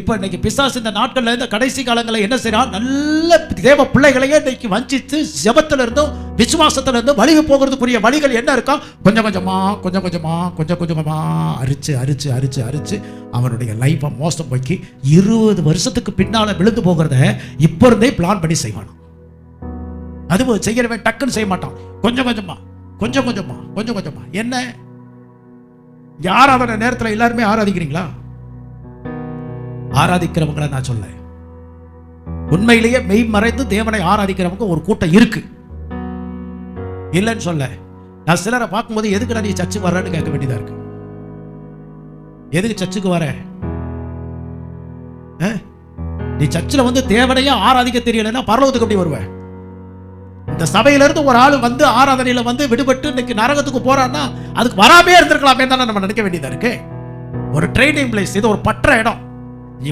இப்போ இன்னைக்கு பிசாசு இந்த நாட்கள்ல இந்த கடைசி காலங்களில் என்ன செய்யறான், நல்ல தேவ பிள்ளைகளையே இன்னைக்கு வஞ்சித்து ஜெபத்துல இருந்தும் விசுவாசத்துல இருந்தும் வழிக போகிறதுக்குரிய வழிகள் என்ன இருக்கா, கொஞ்சம் கொஞ்சமா அரிச்சு அவனுடைய லைஃபை மோசம் போக்கி 20 வருஷத்துக்கு பின்னால விழுந்து போகிறத இப்போ இருந்தே பிளான் பண்ணி செய்வான். அதுவும் செய்யறவன் டக்குன்னு செய்ய மாட்டான், கொஞ்சம் கொஞ்சமா. என்ன ஆராதனை நேரத்தில் எல்லாருமே ஆராதிக்கிறீங்களா? ஆராதிக்கிறவங்களை நான் சொல்ல, உண்மையிலேயே மெய் மறைந்து தேவனை ஆராதிக்கிறவங்க ஒரு கூட்டம் இருக்கு, இல்லைன்னு சொல்ல. நான் சிலரை பார்க்கும்போது எதுக்கு நீ சர்ச்சுக்கு வர்றன்னு கேட்க வேண்டியதா இருக்கு. எதுக்கு சர்ச்சுக்கு வர? நீ சர்ச்சில் வந்து தேவனையா ஆராதிக்க தெரியலன்னா பரலோகத்துக்கு எப்படி வருவேன்? இந்த சபையில இருந்து ஒரு ஆள் வந்து ஆராதனையில வந்து விடுபட்டு இன்னைக்கு நரகத்துக்கு போறான்னா அதுக்கு வராமே இருந்திருக்கலாமே தான் நம்ம நினைக்க வேண்டியதா இருக்கு. ஒரு ட்ரைனிங் பிளேஸ், இது ஒரு பற்ற இடம்.